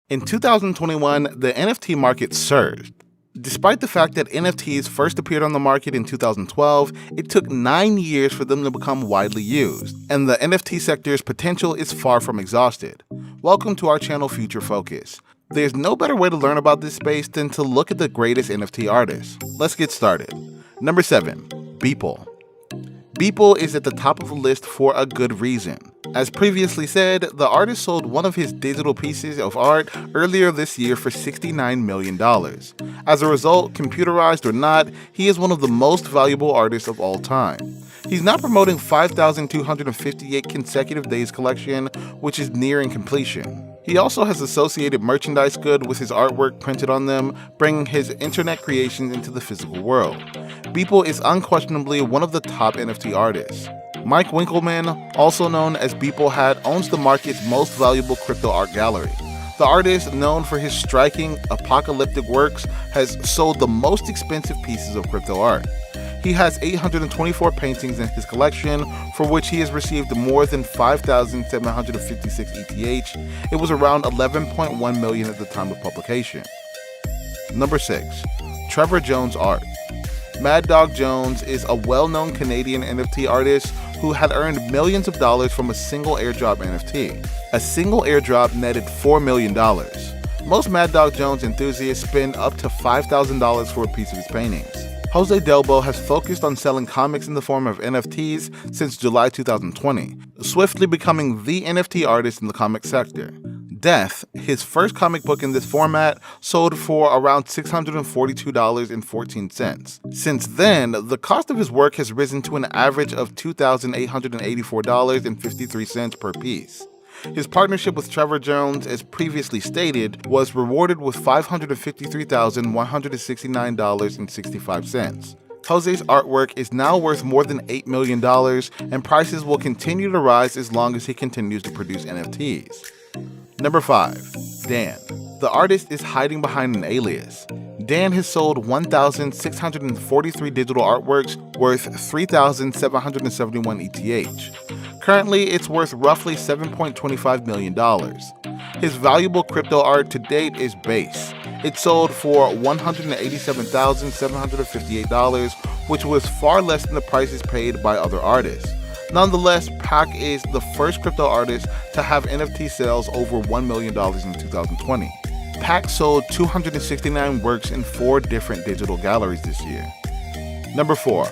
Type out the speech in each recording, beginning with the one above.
In 2021, the NFT market surged. Despite the fact that NFTs first appeared on the market in 2012, it took 9 years for them to become widely used, and the NFT sector's potential is far from exhausted. Welcome to our channel Future Focus. There's no better way to learn about this space than to look at the greatest NFT artists. Let's get started. Number 7. Beeple. Beeple is at the top of the list for a good reason. As previously said, the artist sold one of his digital pieces of art earlier this year for $69 million. As a result, computerized or not, he is one of the most valuable artists of all time. He's now promoting 5,258 consecutive days collection, which is nearing completion. He also has associated merchandise goods with his artwork printed on them, bringing his internet creations into the physical world. Beeple is unquestionably one of the top NFT artists. Mike Winkelmann, also known as Beeple Hat, owns the market's most valuable crypto art gallery. The artist, known for his striking, apocalyptic works, has sold the most expensive pieces of crypto art. He has 824 paintings in his collection, for which he has received more than 5,756 ETH. It was around 11.1 million at the time of publication. Number 6. Trevor Jones Art. Mad Dog Jones is a well-known Canadian NFT artist who had earned millions of dollars from a single airdrop NFT. A single airdrop netted $4 million. Most Mad Dog Jones enthusiasts spend up to $5,000 for a piece of his paintings. Jose Delbo has focused on selling comics in the form of NFTs since July 2020, swiftly becoming the NFT artist in the comic sector. Death, his first comic book in this format, sold for around $642.14. Since then, the cost of his work has risen to an average of $2,884.53 per piece. His partnership with Trevor Jones, as previously stated, was rewarded with $553,169.65. Jose's artwork is now worth more than $8 million, and prices will continue to rise as long as he continues to produce NFTs. Number 5. Dan. The artist is hiding behind an alias. Dan has sold 1,643 digital artworks worth 3,771 ETH. Currently, it's worth roughly $7.25 million. His valuable crypto art to date is Base. It sold for $187,758, which was far less than the prices paid by other artists. Nonetheless, Pac is the first crypto artist to have NFT sales over $1 million in 2020. Pac sold 269 works in 4 different digital galleries this year. Number 4.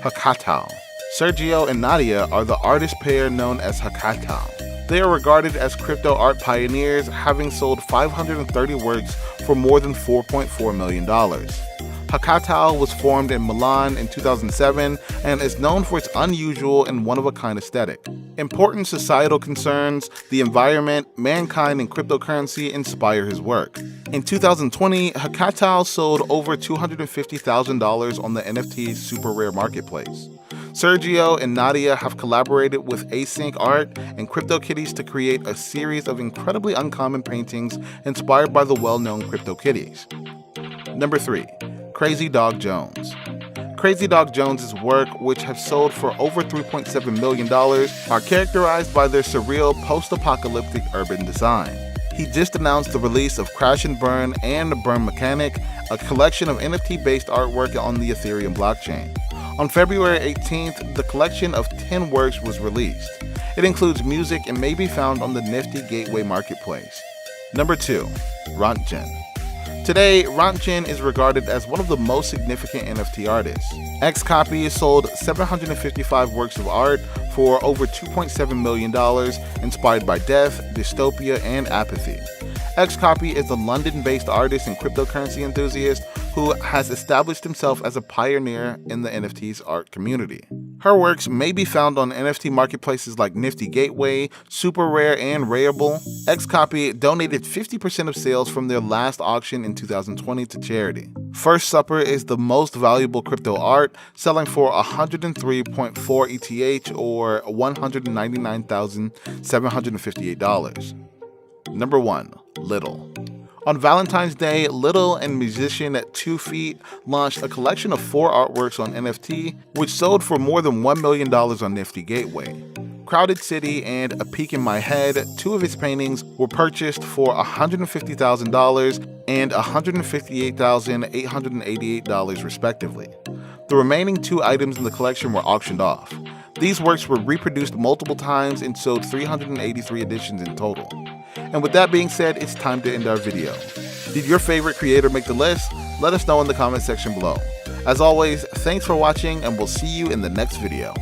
Hakatao. Sergio and Nadia are the artist pair known as Hakatao. They are regarded as crypto art pioneers, having sold 530 works for more than $4.4 million. Hakatao was formed in Milan in 2007 and is known for its unusual and one-of-a-kind aesthetic. Important societal concerns, the environment, mankind, and cryptocurrency inspire his work. In 2020, Hakatao sold over $250,000 on the NFT super rare marketplace. Sergio and Nadia have collaborated with Async Art and CryptoKitties to create a series of incredibly uncommon paintings inspired by the well-known CryptoKitties. Number 3. Crazy Dog Jones. Crazy Dog Jones's work, which have sold for over $3.7 million, are characterized by their surreal post-apocalyptic urban design. He just announced the release of Crash and Burn and Burn Mechanic, a collection of NFT-based artwork on the Ethereum blockchain. On February 18th, the collection of 10 works was released. It includes music and may be found on the Nifty Gateway Marketplace. Number 2. Röntgen. Today, Röntgen is regarded as one of the most significant NFT artists. Xcopy sold 755 works of art for over $2.7 million, inspired by death, dystopia, and apathy. Xcopy is a London-based artist and cryptocurrency enthusiast who has established himself as a pioneer in the NFT's art community. Her works may be found on NFT marketplaces like Nifty Gateway, Super Rare, and Rarible. Xcopy donated 50% of sales from their last auction in 2020 to charity. First Supper is the most valuable crypto art, selling for 103.4 ETH or $199,758. Number 1. Little. On Valentine's Day, Little and musician 2 Feet launched a collection of 4 artworks on NFT, which sold for more than $1 million on Nifty Gateway. Crowded City and A Peek in My Head, two of his paintings were purchased for $150,000 and $158,888 respectively. The remaining two items in the collection were auctioned off. These works were reproduced multiple times and sold 383 editions in total. And with that being said, it's time to end our video. Did your favorite creator make the list? Let us know in the comment section below. As always, thanks for watching, and we'll see you in the next video.